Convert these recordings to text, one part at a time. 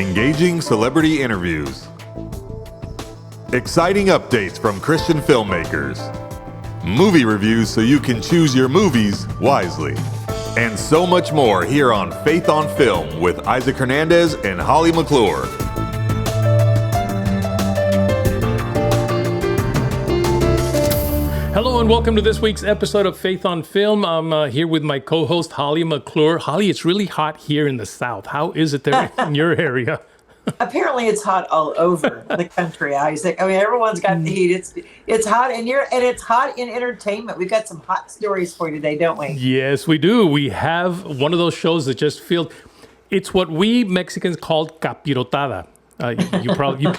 engaging celebrity interviews, exciting updates from Christian filmmakers, movie reviews so you can choose your movies wisely, and so much more here on Faith on Film with Isaac Hernandez and Holly McClure. Hello and welcome to this week's episode of Faith on Film. I'm here with my co-host Holly McClure. Holly, it's really hot here in the South. How is it there in your area? Apparently, it's hot all over the country, Isaac. I mean, everyone's got the heat. It's hot, and it's hot in entertainment. We've got some hot stories for you today, don't we? Yes, we do. We have one of those shows that just feels. It's what we Mexicans call capirotada.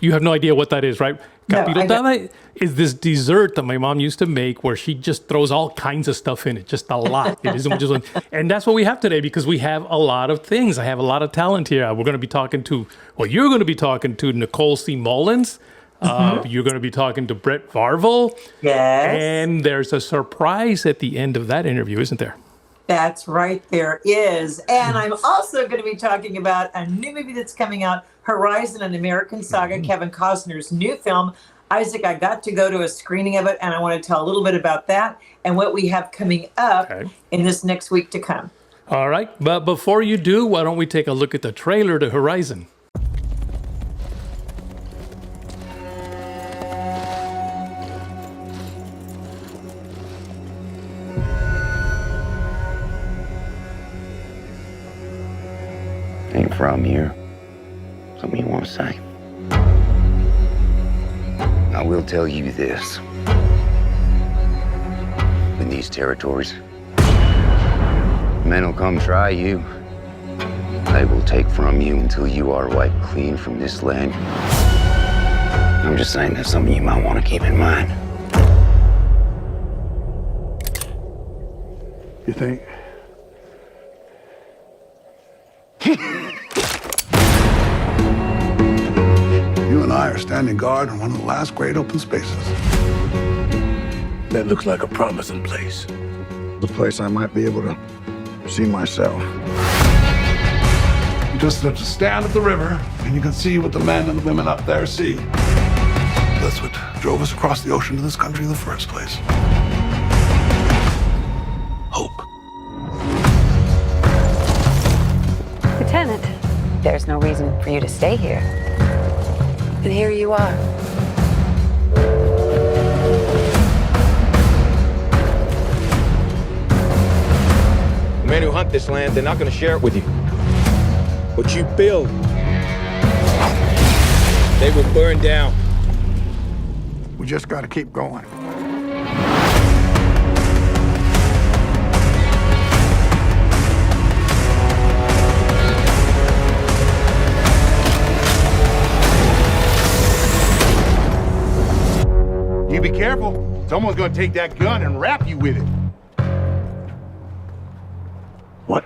You have no idea what that is, right? Capirotada is this dessert that my mom used to make where she just throws all kinds of stuff in it, just a lot. It isn't just one. And that's what we have today because we have a lot of things. I have a lot of talent here. We're going to be talking to, you're going to be talking to Nicole C. Mullins. You're going to be talking to Brett Varvel. Yes. And there's a surprise at the end of that interview, isn't there? That's right, there is. And I'm also going to be talking about a new movie that's coming out, Horizon, an American Saga, Kevin Costner's new film. Isaac, I got to go to a screening of it, and I want to tell a little bit about that and what we have coming up in this next week to come. All right. But before you do, why don't we take a look at the trailer to Horizon? Ain't from here. Something you want to say? I will tell you this. In these territories, men will come try you. They will take from you until you are wiped clean from this land. I'm just saying that's something you might want to keep in mind. You think? You and I are standing guard on one of the last great open spaces. That looks like a promising place. The place I might be able to see myself. You just have to stand at the river, and you can see what the men and the women up there see. That's what drove us across the ocean to this country in the first place. Hope. Lieutenant, there's no reason for you to stay here. And here you are. The men who hunt this land, they're not going to share it with you. What you build, they will burn down. We just got to keep going. You be careful. Someone's gonna take that gun and wrap you with it. What?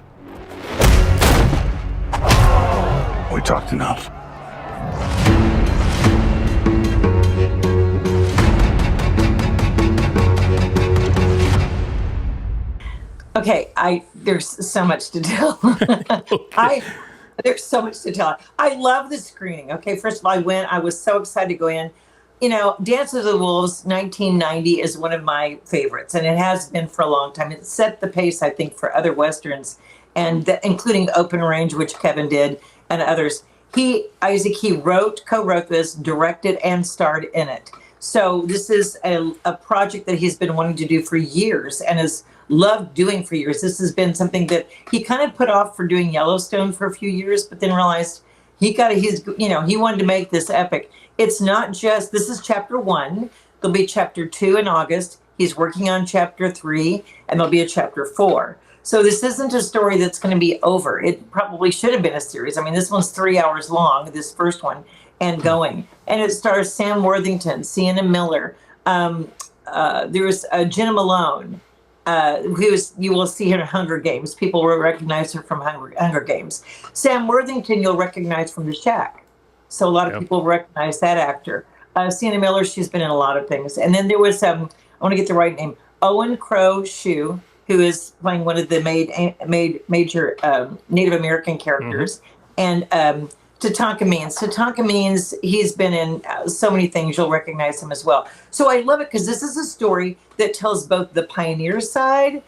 We talked enough. Okay, there's so much to tell. There's so much to tell. I love the screening. Okay, first of all, I was so excited to go in. You know, Dance of the Wolves 1990 is one of my favorites, and it has been for a long time. It set the pace, I think, for other Westerns, and including Open Range, which Kevin did, and others. Isaac, co-wrote this, directed, and starred in it. So this is a project that he's been wanting to do for years and has loved doing for years. This has been something that he kind of put off for doing Yellowstone for a few years, but then realized he wanted to make this epic. It's not just, this is chapter 1. There'll be chapter 2 in August. He's working on chapter 3, and there'll be a chapter 4. So this isn't a story that's going to be over. It probably should have been a series. I mean, this one's 3 hours long, this first one, and going. And it stars Sam Worthington, Sienna Miller. There's Jenna Malone, you will see her in Hunger Games. People will recognize her from Hunger Games. Sam Worthington, you'll recognize from The Shack. So a lot of people recognize that actor. Sienna Miller, she's been in a lot of things. And then there was, I want to get the right name, Owen Crow-Shue, who is playing one of the major Native American characters. Mm-hmm. And Tatanka Means. Tatanka Means, he's been in so many things. You'll recognize him as well. So I love it because this is a story that tells both the pioneer side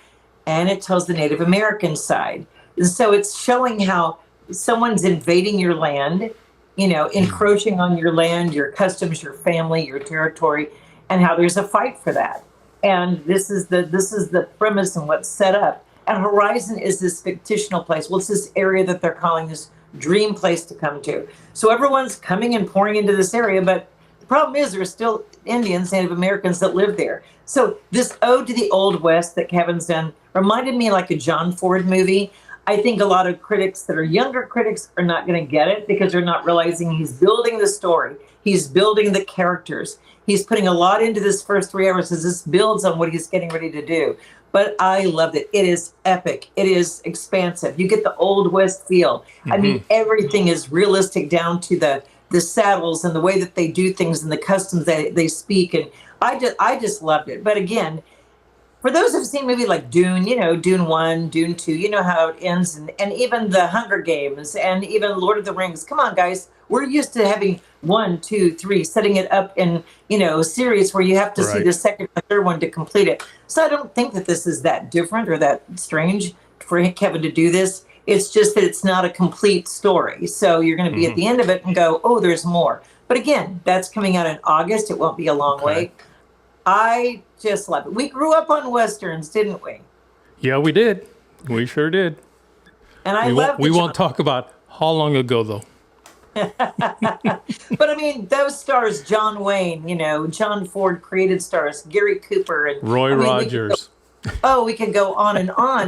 and it tells the Native American side. And so it's showing how someone's invading your land, encroaching on your land, your customs, your family, your territory, and how there's a fight for that. And this is the premise and what's set up. And Horizon is this fictional place. Well, it's this area that they're calling this dream place to come to. So everyone's coming and pouring into this area, but the problem is there's still Indians, Native Americans that live there. So this ode to the Old West that Kevin's done reminded me like a John Ford movie. I think a lot of critics that are younger critics are not going to get it because they're not realizing he's building the story. He's building the characters. He's putting a lot into this first 3 hours as this builds on what he's getting ready to do. But I loved it. It is epic. It is expansive. You get the Old West feel. Mm-hmm. I mean, everything is realistic down to the saddles and the way that they do things and the customs that they speak. And I just loved it. But again, for those who've seen movies like Dune, Dune 1, Dune 2, you know how it ends. And even the Hunger Games and even Lord of the Rings. Come on, guys. We're used to having 1, 2, 3, setting it up in, a series where you have to see the second or third one to complete it. So I don't think that this is that different or that strange for Kevin to do this. It's just that it's not a complete story. So you're going to be at the end of it and go, oh, there's more. But again, that's coming out in August. It won't be a long wait. I just love it. We grew up on Westerns, didn't we? Yeah, we did. We sure did. And I love We won't talk about how long ago, though. But I mean, those stars, John Wayne, John Ford created stars, Gary Cooper and Roy Rogers. We could go on.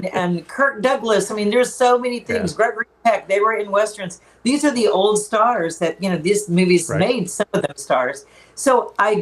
And Kirk Douglas. I mean, there's so many things. Gregory Peck, they were in Westerns. These are the old stars that, these movies made some of them stars. So I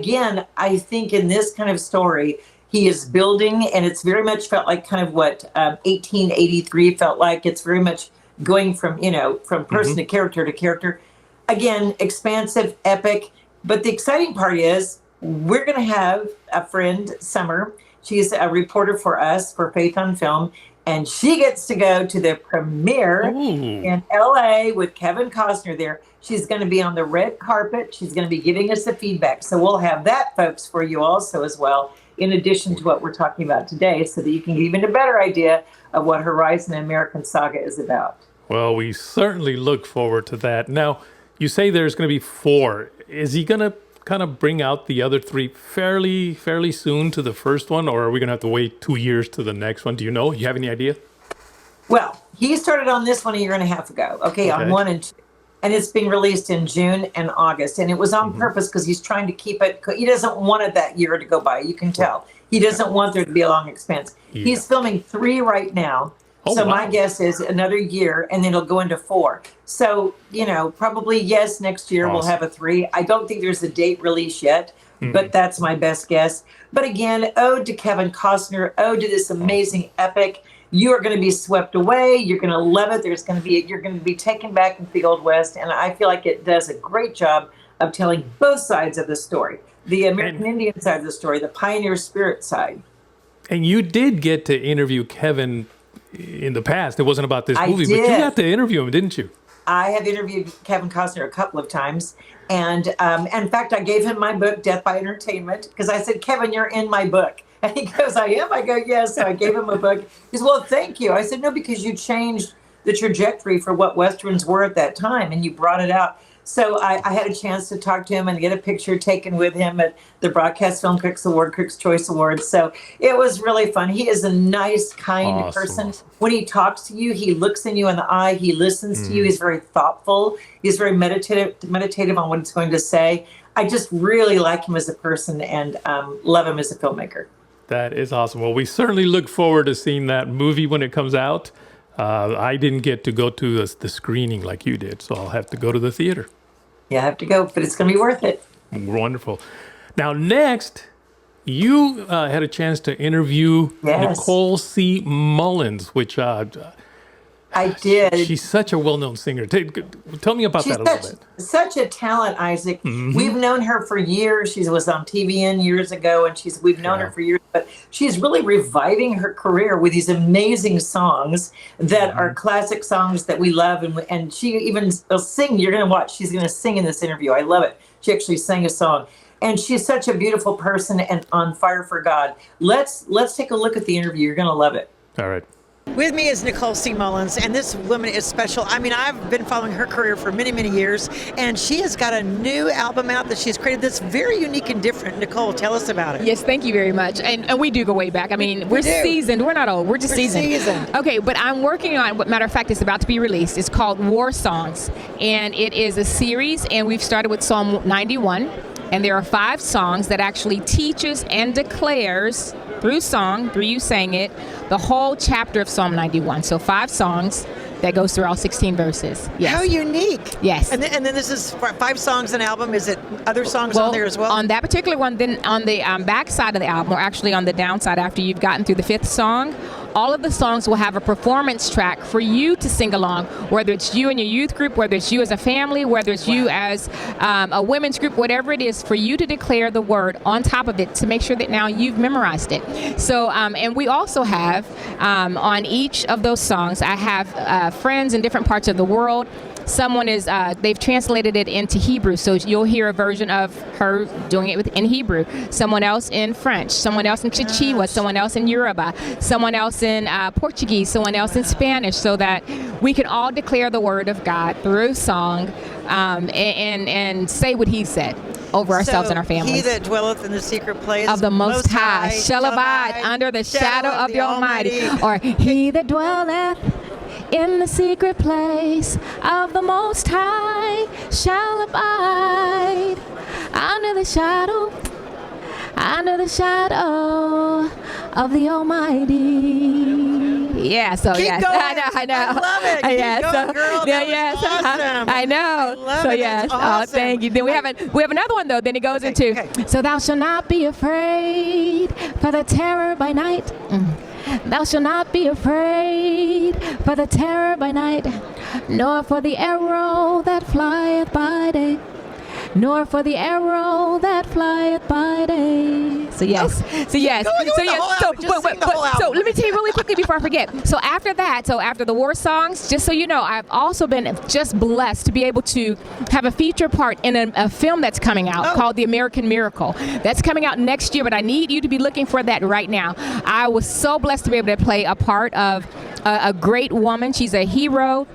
think in this kind of story, he is building, and it's very much felt like kind of what 1883 felt like. It's very much going from, from person to character. Again, expansive, epic. But the exciting part is we're going to have a friend, Summer. She's a reporter for us for Faith on Film. And she gets to go to the premiere in LA with Kevin Costner there. She's going to be on the red carpet. She's going to be giving us the feedback. So we'll have that, folks, for you also as well, in addition to what we're talking about today, so that you can get even a better idea of what Horizon American Saga is about. Well, we certainly look forward to that. Now, you say there's going to be 4. Is he going to kind of bring out the other 3 fairly soon to the first one, or are we going to have to wait 2 years to the next one? Do you know? You have any idea? Well, he started on this one a year and a half ago. Okay. On 1 and 2. And it's being released in June and August. And it was on purpose because he's trying to keep it. He doesn't want it that year to go by. You can tell. He doesn't want there to be a long expense. Yeah. He's filming 3 right now. My guess is another year, and then it'll go into 4. So, probably, yes, next year we'll have a 3. I don't think there's a date release yet, but that's my best guess. But again, ode to Kevin Costner, ode to this amazing epic. You are going to be swept away. You're going to love it. You're going to be taken back into the Old West. And I feel like it does a great job of telling both sides of the story. The American Indian side of the story, the pioneer spirit side. And you did get to interview Kevin in the past. It wasn't about this movie, but you got to interview him, didn't you? I have interviewed Kevin Costner a couple of times. And in fact, I gave him my book, Death by Entertainment, because I said, Kevin, you're in my book. And he goes, I am? I go, yes. So I gave him a book. He says, well, thank you. I said, no, because you changed the trajectory for what Westerns were at that time, and you brought it out. So I had a chance to talk to him and get a picture taken with him at the Broadcast Film Critics Award, Critics' Choice Awards. So it was really fun. He is a nice, kind person. When he talks to you, he looks in you in the eye. He listens to you. He's very thoughtful. He's very meditative on what he's going to say. I just really like him as a person and love him as a filmmaker. That is awesome. Well, we certainly look forward to seeing that movie when it comes out. I didn't get to go to the screening like you did, so I'll have to go to the theater. You have to go, but it's going to be worth it. Wonderful. Now, next, you had a chance to interview Nicole C. Mullins, which I did. She's such a well-known singer. Tell me about that a little bit. Such a talent, Isaac. We've known her for years. She was on TVN years ago, and we've known her for years. But she's really reviving her career with these amazing songs that are classic songs that we love. And she even will sing. You're going to watch. She's going to sing in this interview. I love it. She actually sang a song. And she's such a beautiful person and on fire for God. Let's take a look at the interview. You're going to love it. All right. With me is Nicole C. Mullins, and this woman is special. I mean, I've been following her career for many, many years, and she has got a new album out that she's created that's very unique and different. Nicole, tell us about it. Yes, thank you very much. And we do go way back. I mean, we're seasoned. We're not old. We're just seasoned. Okay, but I'm working on, matter of fact, it's about to be released. It's called War Songs, and it is a series, and we've started with Psalm 91, and there are 5 songs that actually teaches and declares through song, through you saying it, the whole chapter of Psalm 91. So 5 songs that goes through all 16 verses. Yes. How unique. Yes. And then this is 5 songs an album. Is it other songs on there as well? On that particular one, then on the back side of the album, or actually on the downside after you've gotten through the 5th song, all of the songs will have a performance track for you to sing along, whether it's you and your youth group, whether it's you as a family, whether it's you as a women's group, whatever it is, for you to declare the word on top of it to make sure that now you've memorized it. So, and we also have on each of those songs, I have friends in different parts of the world. Someone is, they've translated it into Hebrew, so you'll hear a version of her doing it in Hebrew. Someone else in French, someone else in Chichewa, someone else in Yoruba, someone else in Portuguese, someone else in Spanish, so that we can all declare the word of God through song and say what he said over ourselves and our families. He that dwelleth in the secret place of the Most High shall abide under the shadow of the Almighty. Or he that dwelleth in the secret place of the Most High shall abide under the shadow of the Almighty. Yeah, so Keep yes, going. I know. I love it. Keep going, girl. That was awesome. I know. I love so it. yes, That's awesome. oh, thank you. Then we have another one though. Then it goes into so thou shalt not be afraid for the terror by night. Thou shalt not be afraid for the terror by night, nor for the arrow that flieth by day, nor for the arrow that flieth by day. So yes, so let me tell you really quickly before I forget. So after that, so after the war songs, just so you know, I've also been just blessed to be able to have a feature part in a film that's coming out called The American Miracle. That's coming out next year, but I need you to be looking for that right now. I was so blessed to be able to play a part of a great woman. She's a hero.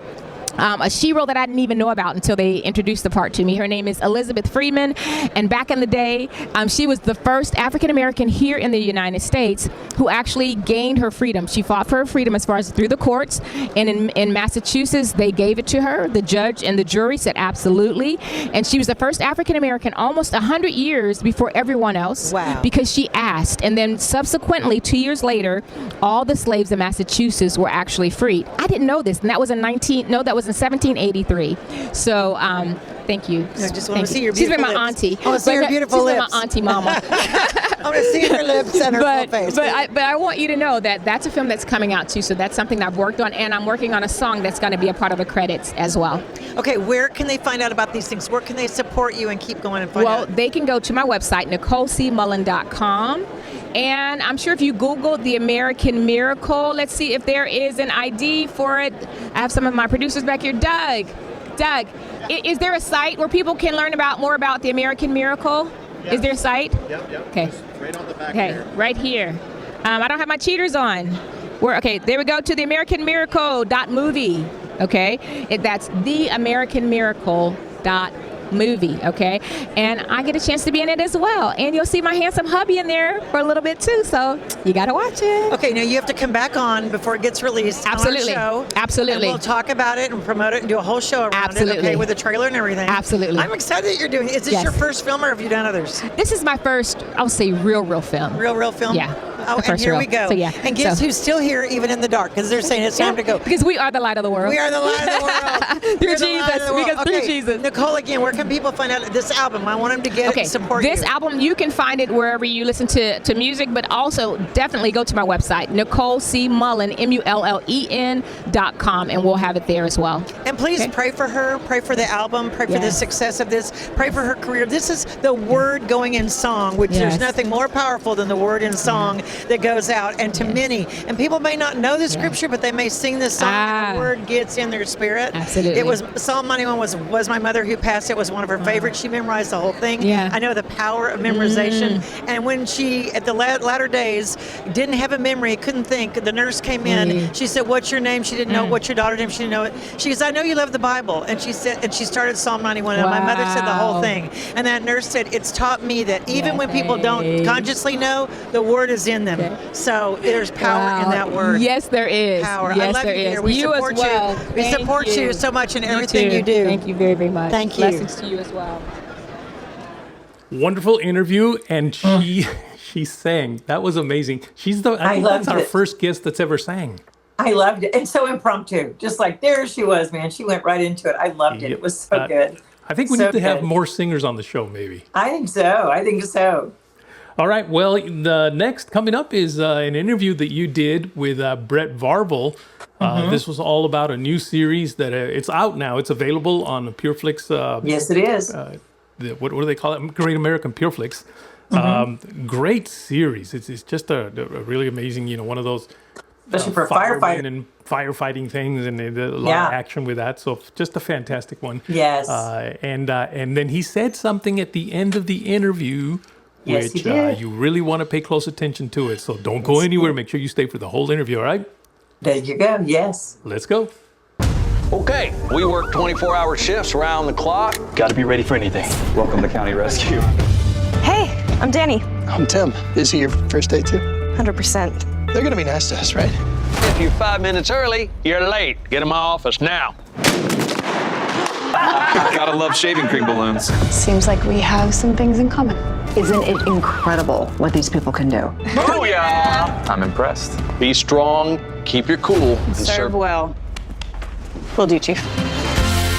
A she-ro that I didn't even know about until they introduced the part to me. Her name is Elizabeth Freeman, and back in the day, she was the first African-American here in the United States who actually gained her freedom. She fought for her freedom as far as through the courts, and in Massachusetts, they gave it to her. The judge and the jury said absolutely, and she was the first African-American almost 100 years before everyone else. Wow. Because she asked, and then subsequently, 2 years later, all the slaves in Massachusetts were actually freed. I didn't know this, and that was in 1783. So, thank you. I just want to see your beautiful lips. She's been my auntie. I want to see your beautiful lips. She's been my auntie mama. I want to see her lips and her full face. But I want you to know that that's a film that's coming out too. So that's something that I've worked on, and I'm working on a song that's going to be a part of the credits as well. Okay, where can they find out about these things? Where can they support you and keep going and find out? Well, they can go to my website, NicoleCMullen.com. And I'm sure if you Google The American Miracle, let's see if there is an ID for it. I have some of my producers back here. Doug, is there a site where people can learn more about The American Miracle? Yes. Is there a site? Yep. Okay. Just right on the back here. Right here. I don't have my cheaters on. Okay, there we go to theamericanmiracle.movie. Okay, that's theamericanmiracle.movie. Okay, and I get a chance to be in it as well, and you'll see my handsome hubby in there for a little bit too, so you gotta watch it. Okay, now you have to come back on before it gets released. Absolutely. On our show, absolutely. And we'll talk about it and promote it and do a whole show around it, okay, with a trailer and everything. Absolutely. I'm excited that you're doing it. Is this your first film, or have you done others? This is my first, I'll say, real film. Real film? Yeah. Oh, and here we go. So, yeah. And guess who's still here even in the dark? Because they're saying it's time to go. Because we are the light of the world. We are the light of the world. Through Jesus. Because Okay, Jesus. Nicole, again, where can people find out this album? I want them to get it and support this you. album, you can find it wherever you listen to music, but also definitely go to my website, Nicole C. Mullen, MULLEN.com, and we'll have it there as well. And please pray for her, pray for the album, pray for the success of this, pray for her career. This is the word going in song, which there's nothing more powerful than the word in song that goes out. And to many, and people may not know the scripture, but they may sing this song and the word gets in their spirit. Absolutely. It was Psalm 91 was my mother who passed. It was one of her favorites. She memorized the whole thing. Yeah. I know the power of memorization. And when she, at the latter days, didn't have a memory, couldn't think, the nurse came in. She said, "What's your name?" She didn't know. "What's your daughter's name?" She didn't know it. She goes, "I know you love the Bible." And she said, and she started Psalm 91. And my mother said the whole thing. And that nurse said, "It's taught me that even when people don't consciously know, the word is in them." So there's power in that word. Yes, there is. Power. Yes, I love there you, is. dear. We You support as well. you. We support you so much in everything you do. Thank you very, very much. Thank you. Blessings to you as well. Wonderful interview, and she sang. That was amazing. I think that's our first guest that's ever sang. I loved it. And so impromptu. Just like there she was, man. She went right into it. I loved it. It was so good. I think we need to have more singers on the show, maybe. I think so. All right. Well, the next coming up is an interview that you did with Brett Varvel. This was all about a new series that it's out now. It's available on PureFlix. Yes, it is. What do they call it? Great American PureFlix. Great series. It's just a really amazing, one of those. Especially for firefighting and firefighting things, and a lot of action with that. So just a fantastic one. Yes. And then he said something at the end of the interview, yes, which you really want to pay close attention to it. So don't go anywhere. Make sure you stay for the whole interview. All right. There you go. Yes. Let's go. Okay, we work 24-hour shifts around the clock. Got to be ready for anything. Welcome to County Rescue. Hey, I'm Danny. I'm Tim. Is he your first day too? 100%. They're gonna be nice to us, right? If you're 5 minutes early, you're late. Get in my office now. Gotta love shaving cream balloons. Seems like we have some things in common. Isn't it incredible what these people can do? Booyah! I'm impressed. Be strong, keep your cool. and Serve well. Will do, Chief.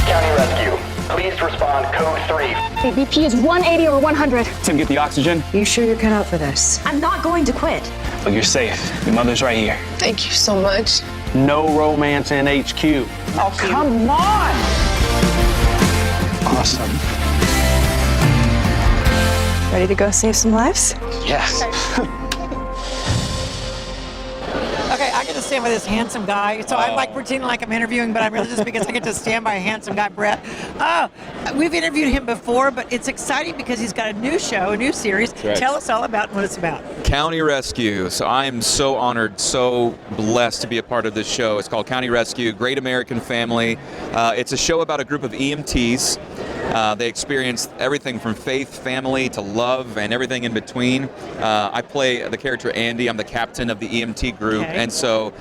County Rescue, please respond code 3. BP is 180 or 100. Tim, get the oxygen. You sure you're cut out for this? I'm not going to quit. Oh, you're safe. Your mother's right here. Thank you so much. No romance in HQ. Oh, come on! Awesome. Ready to go save some lives? Yes. Okay, I get to stand by this handsome guy. So I'm like pretending like I'm interviewing, but I'm really just because I get to stand by a handsome guy, Brett. Oh, we've interviewed him before, but it's exciting because he's got a new show, a new series. Right. Tell us all about what it's about. County Rescue. So I am so honored, so blessed to be a part of this show. It's called County Rescue, Great American Family. It's a show about a group of EMTs. They experience everything from faith, family, to love, and everything in between. I play the character Andy. I'm the captain of the EMT group, and so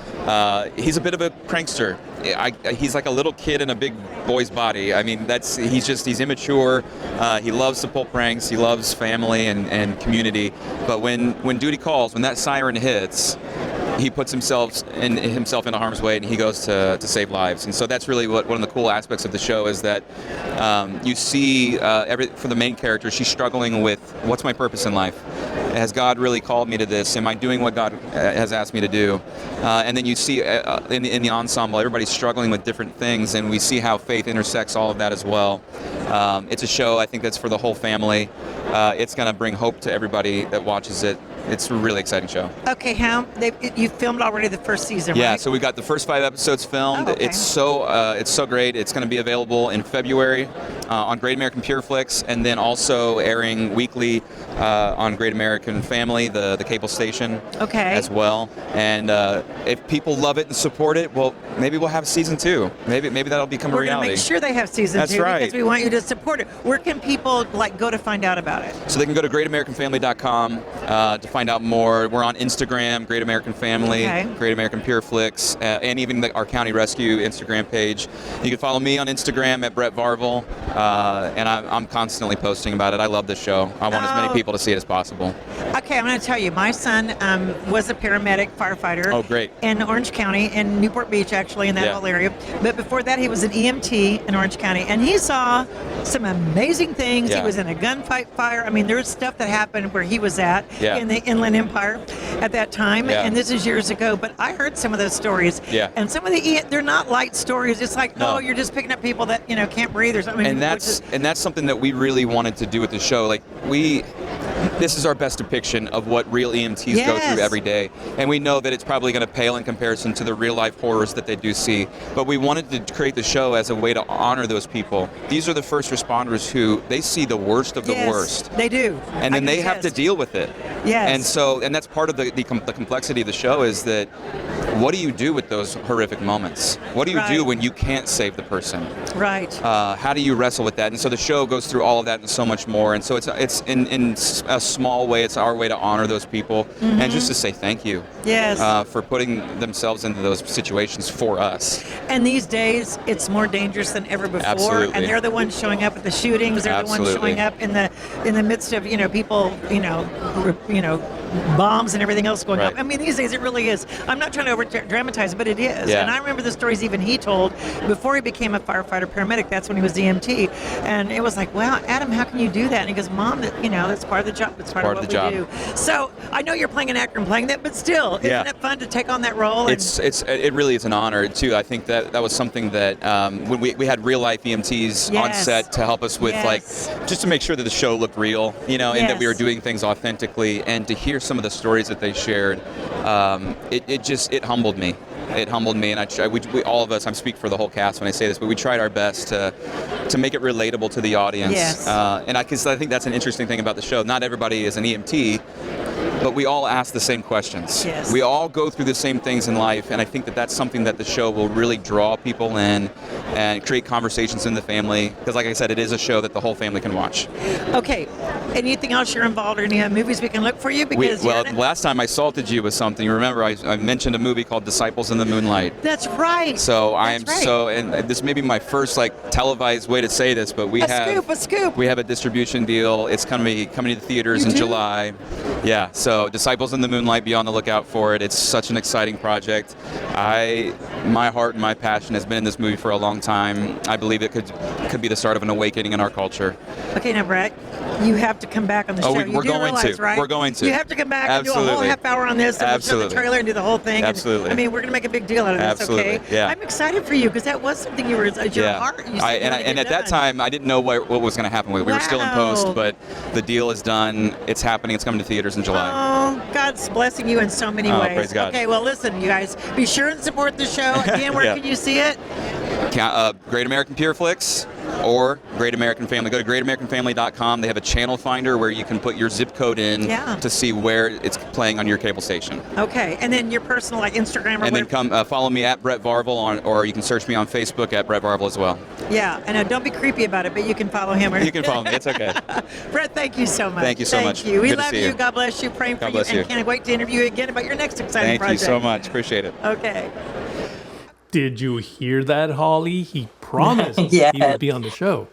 he's a bit of a prankster. He's like a little kid in a big boy's body. I mean, he's immature. He loves to pull pranks. He loves family and community. But when duty calls, when that siren hits, he puts himself into harm's way, and he goes to save lives. And so that's really one of the cool aspects of the show is that you see for the main character, she's struggling with what's my purpose in life. Has God really called me to this? Am I doing what God has asked me to do? And then you see in the ensemble, everybody's struggling with different things, and we see how faith intersects all of that as well. It's a show, I think, that's for the whole family. It's going to bring hope to everybody that watches it. It's a really exciting show. Okay, you filmed already the first season, Yeah, right? so we got the first 5 episodes filmed. Oh, okay. It's so great. It's going to be available in February on Great American PureFlix, and then also airing weekly on Great American Family, the cable station, as well. And if people love it and support it, well, maybe we'll have season 2. Maybe that'll become a reality. We're going to make sure they have season 2 That's right. because we want you to support it. Where can people go to find out about it? So they can go to greatamericanfamily.com to find out more. We're on Instagram, Great American Family, Great American PureFlix, and even our County Rescue Instagram page. You can follow me on Instagram at Brett Varvel, and I'm constantly posting about it. I love this show. I want as many people to see it as possible. Okay, I'm going to tell you. My son was a paramedic firefighter. Oh, great. In Orange County, in Newport Beach, actually, in that whole area. But before that, he was an EMT in Orange County, and he saw some amazing things. Yeah. He was in a gunfight fire. I mean, there was stuff that happened where he was at in the Inland Empire at that time, and this is years ago. But I heard some of those stories, and some of they're not light stories. It's like, oh, you're just picking up people that can't breathe or something. And that's something that we really wanted to do with the show. Like this is our best depiction of what real EMTs go through every day. And we know that it's probably going to pale in comparison to the real life horrors that they do see. But we wanted to create the show as a way to honor those people. These are the first responders who they see the worst of the worst. They do. And then they have to deal with it. Yes. And that's part of the complexity of the show is that what do you do with those horrific moments? What do you do when you can't save the person? Right. How do you wrestle with that? And so the show goes through all of that and so much more. And so it's in a small way, it's our way to honor those people and just to say thank you. Yes. For putting themselves into those situations for us. And these days, it's more dangerous than ever before. Absolutely. And they're the ones showing up at the shootings. They're the ones showing up in the midst of people bombs and everything else going on. I mean, these days it really is. I'm not trying to over dramatize it, but it is. Yeah. And I remember the stories even he told before he became a firefighter paramedic. That's when he was EMT, and it was like, wow, Adam, how can you do that? And he goes, Mom, that's part of the job. It's part of what we do. So I know you're playing an actor and playing that, but still, isn't it fun to take on that role? It really is an honor too. I think that was something that when we had real life EMTs on set to help us with just to make sure that the show looked real, and that we were doing things authentically, and to hear some of the stories that they shared, it humbled me. It humbled me, and we all of us, I speak for the whole cast when I say this, but we tried our best to make it relatable to the audience. Yes. And I think that's an interesting thing about the show. Not everybody is an EMT, but we all ask the same questions. Yes. We all go through the same things in life, and I think that that's something that the show will really draw people in and create conversations in the family, because like I said, it is a show that the whole family can watch. Okay. Anything else you're involved in? Any movies we can look for you? Because last time I salted you with something. Remember, I mentioned a movie called Disciples in the Moonlight. That's right. So and this may be my first televised way to say this, but a scoop. We have a distribution deal. It's coming to the theaters in July. Yeah. So Disciples in the Moonlight, be on the lookout for it. It's such an exciting project. My heart and my passion has been in this movie for a long time. I believe it could be the start of an awakening in our culture. Okay, now Brett, you have to come back on the show. We're going to. Right? We're going to. You have to come back and do a whole half hour on this, and we'll show the trailer and do the whole thing. Absolutely. And, we're going to make a big deal out of this. Absolutely. Okay. Yeah. I'm excited for you because that was something you were your heart. And at that time, I didn't know what was going to happen with it. We were still in post, but the deal is done. It's happening. It's coming to theaters in July. Oh, God's blessing you in so many ways. Praise God. Okay, well, listen, you guys, be sure and support the show. Again, where can you see it? Great American Pure Flicks or Great American Family. Go to greatamericanfamily.com. They have a channel finder where you can put your zip code in to see where it's playing on your cable station. Okay, and then your personal Instagram or and then come follow me at Brett Varvel or you can search me on Facebook at Brett Varvel as well. Yeah, and don't be creepy about it, but you can follow him. You can follow me. It's okay. Brett, thank you so much. Thank you so much. Thank you. We Good love you. God bless you. Praying for you. And can't wait to interview you again about your next exciting project. Thank you so much. Appreciate it. Okay. Did you hear that, Holly? He promised he would be on the show.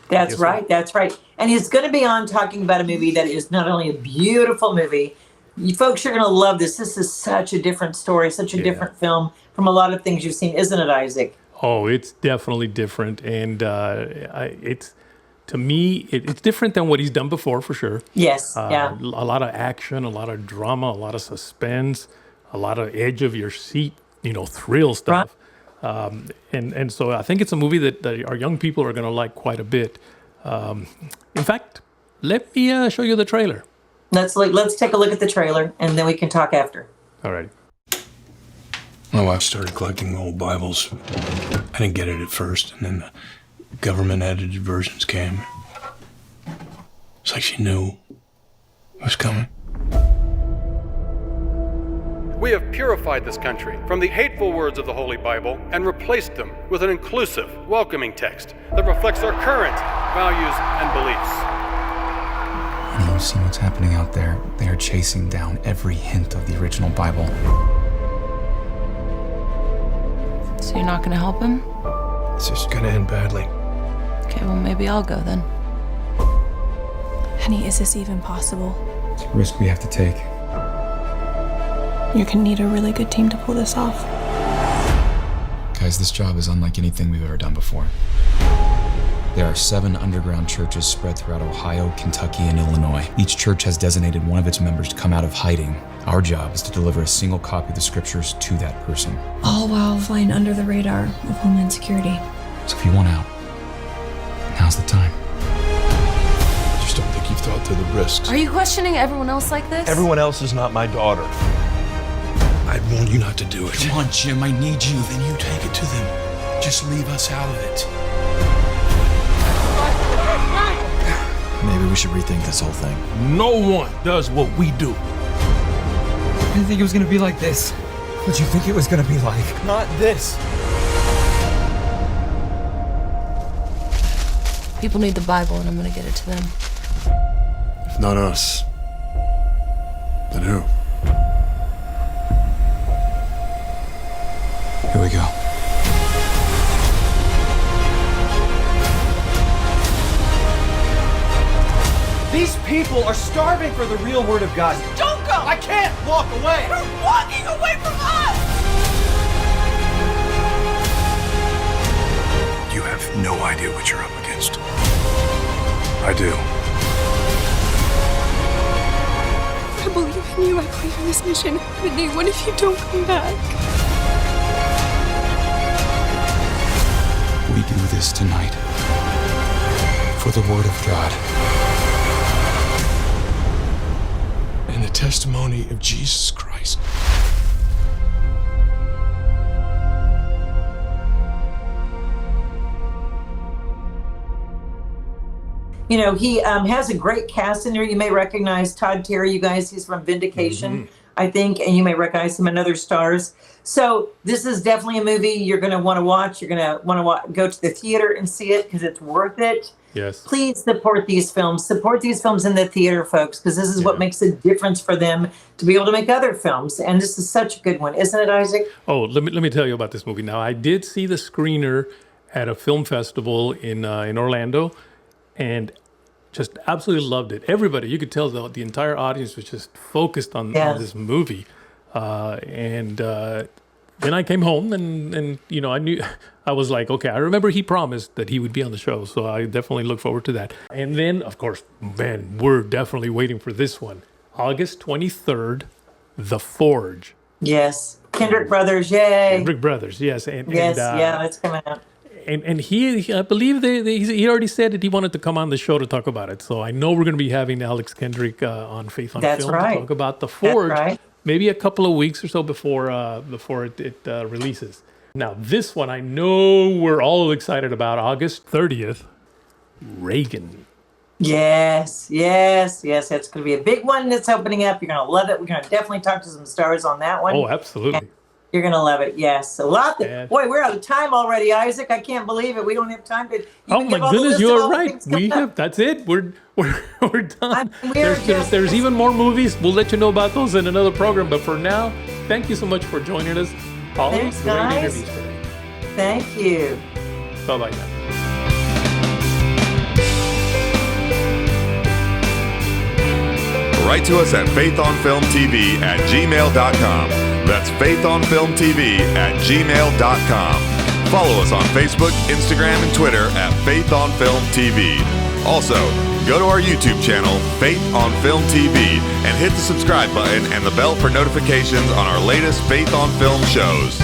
That's right. That's right. And he's going to be on talking about a movie that is not only a beautiful movie. You folks are going to love this. This is such a different story, such a different film from a lot of things you've seen, isn't it, Isaac? Oh, it's definitely different. And to me, it's different than what he's done before, for sure. Yes. A lot of action, a lot of drama, a lot of suspense, a lot of edge of your seat, thrill stuff. And so I think it's a movie that our young people are going to like quite a bit. In fact, let me show you the trailer. Let's take a look at the trailer, and then we can talk after. All right. My wife started collecting old Bibles. I didn't get it at first, and then the government edited versions came. It's like she knew it was coming. We have purified this country from the hateful words of the Holy Bible and replaced them with an inclusive, welcoming text that reflects our current values and beliefs. Honey, you see what's happening out there? They are chasing down every hint of the original Bible. So you're not going to help him? It's just going to end badly. Okay, well, maybe I'll go then. Honey, is this even possible? It's a risk we have to take. You're gonna need a really good team to pull this off. Guys, this job is unlike anything we've ever done before. There are 7 underground churches spread throughout Ohio, Kentucky, and Illinois. Each church has designated one of its members to come out of hiding. Our job is to deliver a single copy of the scriptures to that person. All while flying under the radar of Homeland Security. So if you want out, now's the time. I just don't think you've thought through the risks. Are you questioning everyone else like this? Everyone else is not my daughter. I'd warn you not to do it. Come on, Jim, I need you. Then you take it to them. Just leave us out of it. Maybe we should rethink this whole thing. No one does what we do. I didn't think it was gonna be like this. What'd you think it was gonna be like? Not this. People need the Bible, and I'm gonna get it to them. If not us, then who? Here we go. These people are starving for the real word of God. Don't go! I can't walk away! You're walking away from us! You have no idea what you're up against. I do. I believe in you. I believe in this mission. But Nate, what if you don't come back? We do this tonight for the word of God. And the testimony of Jesus Christ. You know, he has a great cast in there. You may recognize Todd Terry, you guys. He's from Vindication, I think, and you may recognize him in other stars. So this is definitely a movie you're going to want to watch. You're going to want to go to the theater and see it because it's worth it. Yes. Please support these films. Support these films in the theater, folks, because this is what makes a difference for them to be able to make other films. And this is such a good one, isn't it, Isaac? Oh, let me tell you about this movie. Now, I did see the screener at a film festival in Orlando, and just absolutely loved it. Everybody, you could tell the entire audience was just focused on this movie. Then I came home and you know, I was like, okay, I remember he promised that he would be on the show. So I definitely look forward to that. And then, of course, man, we're definitely waiting for this one. August 23rd, The Forge. Yes. Kendrick Brothers, yay. Kendrick Brothers, yes. That's coming out. And he I believe he already said that he wanted to come on the show to talk about it. So I know we're going to be having Alex Kendrick on Faith on Film to talk about The Forge. Maybe a couple of weeks or so before it releases. Now, this one I know we're all excited about. August 30th, Reagan. Yes. That's going to be a big one that's opening up. You're going to love it. We're going to definitely talk to some stars on that one. Oh, absolutely. You're going to love it. Yes. A lot. Boy, we're out of time already, Isaac. I can't believe it. We don't have time to. Oh my goodness, you are right. We have. That's it. We're done. There's even more movies. We'll let you know about those in another program. But for now, thank you so much for joining us. Thanks, guys. Thank you. Bye-bye now. Write to us at faithonfilmtv@gmail.com. That's faithonfilmtv@gmail.com. Follow us on Facebook, Instagram, and Twitter at Faith on Film TV. Also, go to our YouTube channel, Faith on Film TV, and hit the subscribe button and the bell for notifications on our latest Faith on Film shows.